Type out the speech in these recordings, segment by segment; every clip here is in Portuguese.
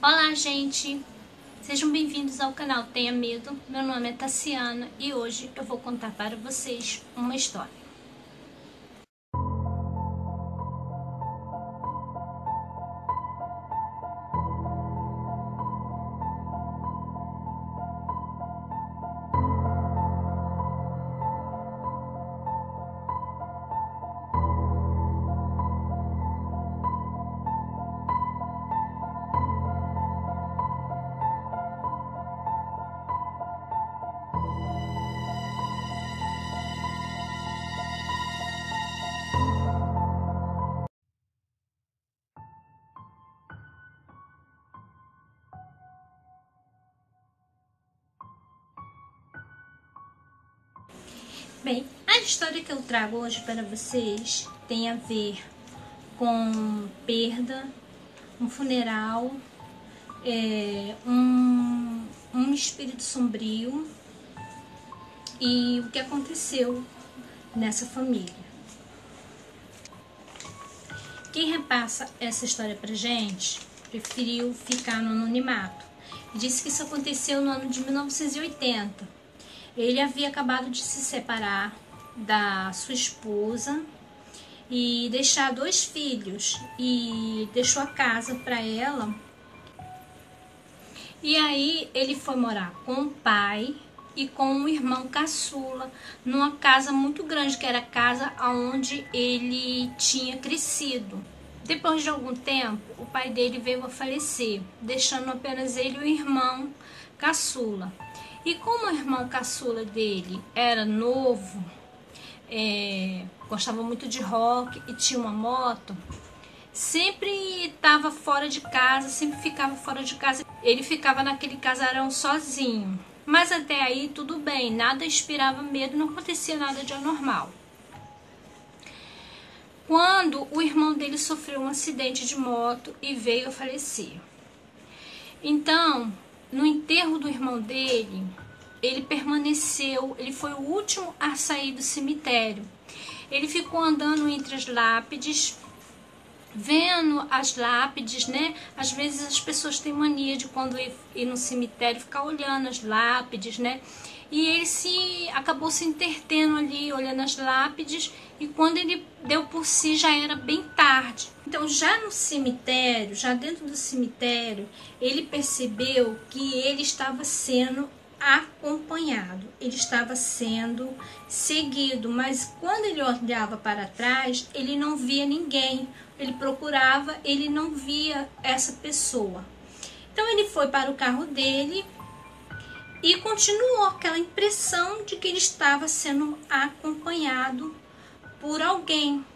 Olá, gente! Sejam bem-vindos ao canal Tenha Medo. Meu nome é Tassiana e hoje eu vou contar para vocês uma história. Bem, a história que eu trago hoje para vocês tem a ver com perda, um funeral, um espírito sombrio e o que aconteceu nessa família. Quem repassa essa história pra gente preferiu ficar no anonimato e disse que isso aconteceu no ano de 1980. Ele havia acabado de se separar da sua esposa e deixar 2 filhos e deixou a casa para ela. E aí ele foi morar com o pai e com o irmão caçula numa casa muito grande, que era a casa onde ele tinha crescido. Depois de algum tempo, o pai dele veio a falecer, deixando apenas ele e o irmão caçula. E como o irmão caçula dele era novo, gostava muito de rock e tinha uma moto, sempre estava fora de casa, sempre ficava fora de casa. Ele ficava naquele casarão sozinho. Mas até aí tudo bem, nada inspirava medo, não acontecia nada de anormal. Quando o irmão dele sofreu um acidente de moto e veio a falecer. Então, no enterro do irmão dele, ele permaneceu, ele foi o último a sair do cemitério. Ele ficou andando entre as lápides, vendo as lápides, né? Às vezes as pessoas têm mania de, quando ir no cemitério, ficar olhando as lápides, né? E ele acabou se entretendo ali, olhando as lápides, e quando ele deu por si, já era bem tarde. Então, já no cemitério, já dentro do cemitério, ele percebeu que ele estava sendo acompanhado, ele estava sendo seguido, mas quando ele olhava para trás, ele não via ninguém. Ele procurava, ele não via essa pessoa. Então ele foi para o carro dele e continuou aquela impressão de que ele estava sendo acompanhado por alguém.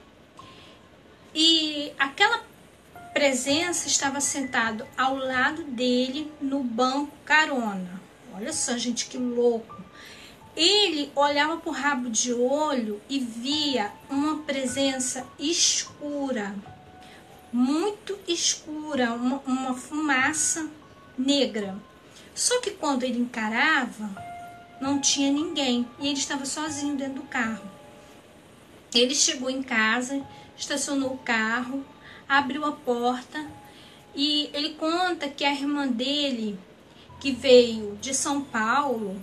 E aquela presença estava sentado ao lado dele no banco carona. Olha só, gente, que louco. Ele olhava para o rabo de olho e via uma presença escura, muito escura, uma fumaça negra. Só que quando ele encarava, não tinha ninguém e ele estava sozinho dentro do carro. Ele chegou em casa, estacionou o carro, abriu a porta e ele conta que a irmã dele, que veio de São Paulo,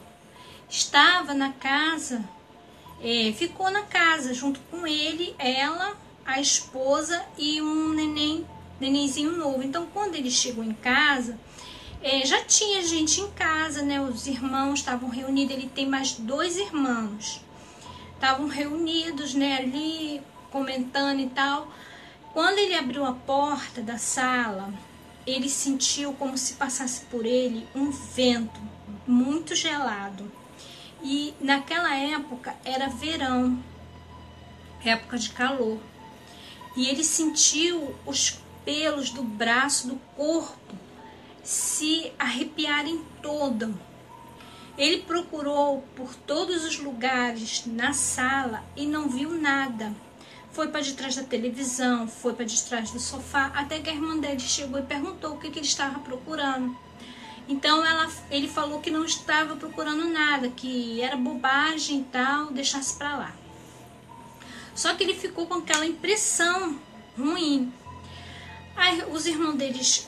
estava na casa, ficou na casa junto com ele, ela, a esposa e um nenenzinho novo. Então, quando ele chegou em casa, já tinha gente em casa, né? Os irmãos estavam reunidos. Ele tem mais 2 irmãos, estavam reunidos, né? Ali comentando e tal. Quando ele abriu a porta da sala, ele sentiu como se passasse por ele um vento muito gelado. E naquela época era verão, época de calor. E ele sentiu os pelos do braço, do corpo, se arrepiarem todo. Ele procurou por todos os lugares na sala e não viu nada. Foi para detrás da televisão, foi para detrás do sofá, até que a irmã dele chegou e perguntou o que ele estava procurando. Então ele falou que não estava procurando nada, que era bobagem e tal, deixasse para lá. Só que ele ficou com aquela impressão ruim. Aí, os irmãos deles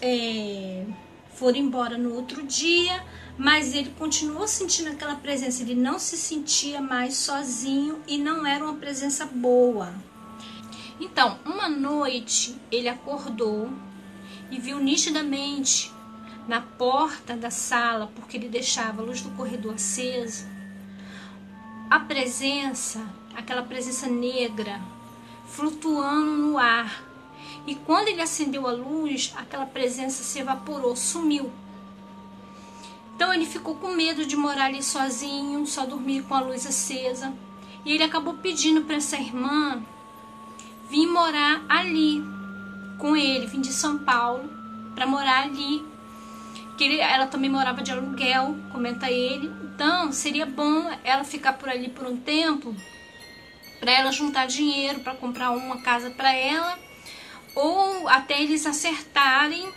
foram embora no outro dia, mas ele continuou sentindo aquela presença, ele não se sentia mais sozinho e não era uma presença boa. Então, uma noite ele acordou e viu nitidamente na porta da sala, porque ele deixava a luz do corredor acesa, a presença, aquela presença negra, flutuando no ar. E quando ele acendeu a luz, aquela presença se evaporou, sumiu. Então ele ficou com medo de morar ali sozinho, só dormir com a luz acesa. E ele acabou pedindo para essa irmã vir morar ali com ele, vir de São Paulo para morar ali. Ela também morava de aluguel, comenta ele. Então seria bom ela ficar por ali por um tempo, para ela juntar dinheiro para comprar uma casa para ela, ou até eles acertarem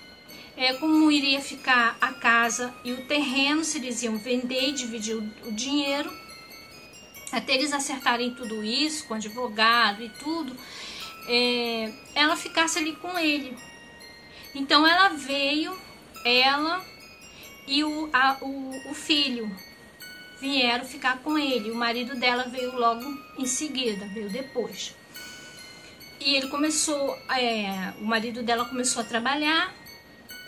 como iria ficar a casa e o terreno, se eles iam vender e dividir o dinheiro. Até eles acertarem tudo isso, com advogado e tudo, ela ficasse ali com ele. Então ela veio, ela e o filho vieram ficar com ele. O marido dela veio logo em seguida, veio depois. E ele começou, o marido dela começou a trabalhar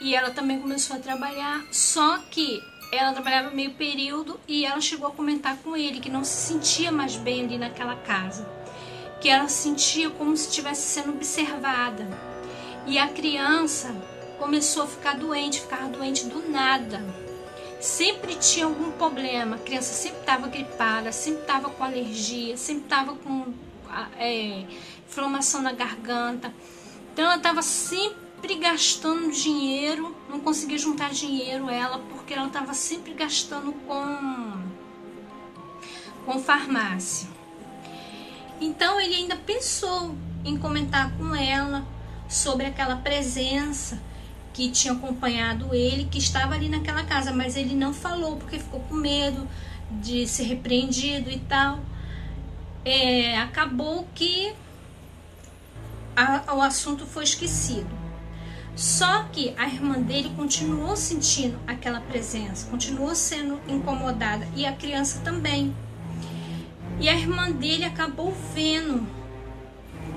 e ela também começou a trabalhar, só que ela trabalhava meio período e ela chegou a comentar com ele que não se sentia mais bem ali naquela casa, que ela se sentia como se estivesse sendo observada. E a criança começou a ficar doente, ficava doente do nada. Sempre tinha algum problema, a criança sempre estava gripada, sempre estava com alergia, sempre estava com inflamação na garganta. Então ela estava sempre gastando dinheiro, não conseguia juntar dinheiro ela, porque ela estava sempre gastando com farmácia. Então ele ainda pensou em comentar com ela sobre aquela presença que tinha acompanhado ele, que estava ali naquela casa, mas ele não falou porque ficou com medo de ser repreendido e tal. Acabou que o assunto foi esquecido. Só que a irmã dele continuou sentindo aquela presença, continuou sendo incomodada, e a criança também. E a irmã dele acabou vendo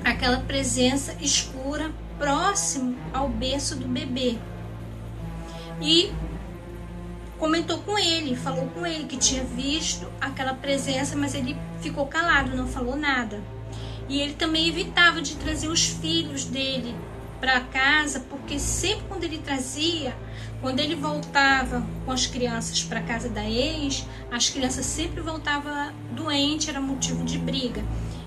aquela presença escura próximo ao berço do bebê. E comentou com ele, falou com ele que tinha visto aquela presença, mas ele ficou calado, não falou nada. E ele também evitava de trazer os filhos dele para casa, porque sempre quando ele trazia, quando ele voltava com as crianças para casa da ex, as crianças sempre voltavam doentes, era motivo de briga.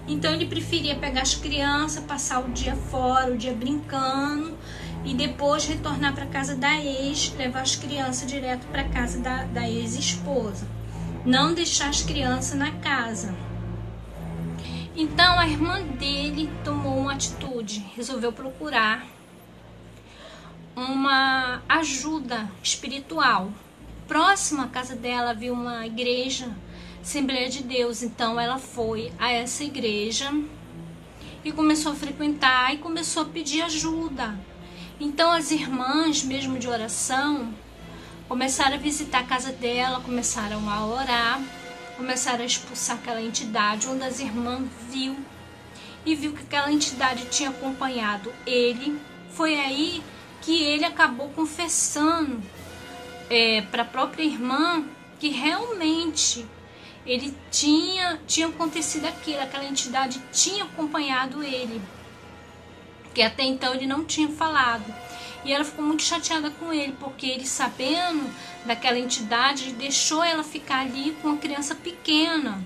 Então ele preferia pegar as crianças, passar o dia fora, o dia brincando, e depois retornar para casa da ex, levar as crianças direto para casa da ex-esposa, não deixar as crianças na casa. Então a irmã dele tomou uma atitude, resolveu procurar uma ajuda espiritual. Próxima à casa dela havia uma igreja, Assembleia de Deus. Então ela foi a essa igreja e começou a frequentar e começou a pedir ajuda. Então as irmãs, mesmo de oração, começaram a visitar a casa dela, começaram a orar, começaram a expulsar aquela entidade. Uma das irmãs viu que aquela entidade tinha acompanhado ele. Foi aí que ele acabou confessando para a própria irmã que realmente ele tinha acontecido aquilo, aquela entidade tinha acompanhado ele, que até então ele não tinha falado. E ela ficou muito chateada com ele, porque ele, sabendo daquela entidade, deixou ela ficar ali com uma criança pequena,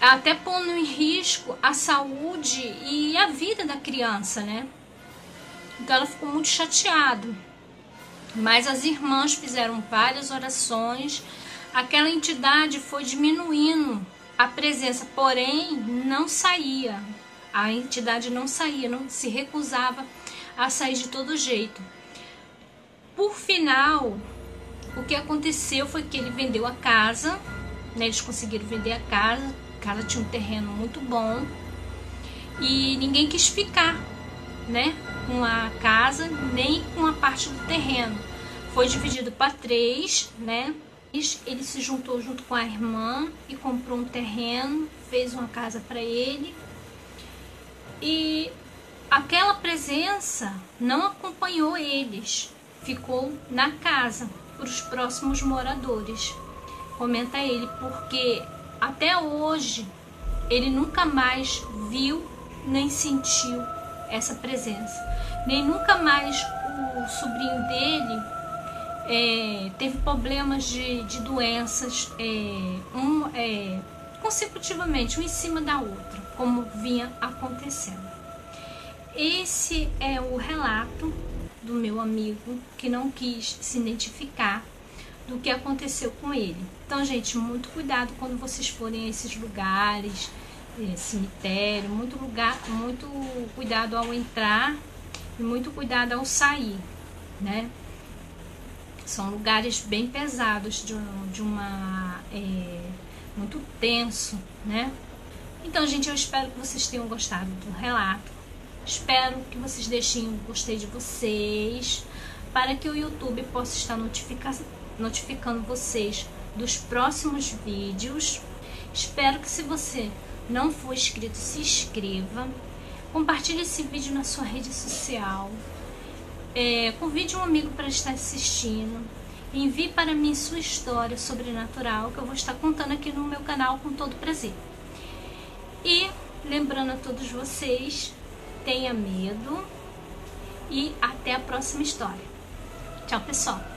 até pondo em risco a saúde e a vida da criança, né? Então ela ficou muito chateada. Mas as irmãs fizeram várias orações, aquela entidade foi diminuindo a presença, porém não saía. A entidade não saía, não se recusava a sair de todo jeito. Por final, o que aconteceu foi que ele vendeu a casa, né? Eles conseguiram vender a casa tinha um terreno muito bom e ninguém quis ficar, né, com a casa nem com a parte do terreno. foi dividido para 3, né? Ele se juntou junto com a irmã e comprou um terreno, fez uma casa para ele. E aquela presença não acompanhou eles, ficou na casa para os próximos moradores. Comenta ele, porque até hoje ele nunca mais viu nem sentiu essa presença. Nem nunca mais o sobrinho dele teve problemas de doenças consecutivamente, um em cima da outra, como vinha acontecendo. Esse é o relato do meu amigo que não quis se identificar do que aconteceu com ele. Então, gente, muito cuidado quando vocês forem a esses lugares, cemitério, muito cuidado ao entrar e muito cuidado ao sair, né? São lugares bem pesados, muito tenso, né? Então, gente, eu espero que vocês tenham gostado do relato. Espero que vocês deixem o gostei de vocês, para que o YouTube possa estar notificando vocês dos próximos vídeos. Espero que, se você não for inscrito, se inscreva. Compartilhe esse vídeo na sua rede social. Convide um amigo para estar assistindo. Envie para mim sua história sobrenatural, que eu vou estar contando aqui no meu canal com todo prazer. E lembrando a todos vocês, tenha medo e até a próxima história. Tchau, pessoal!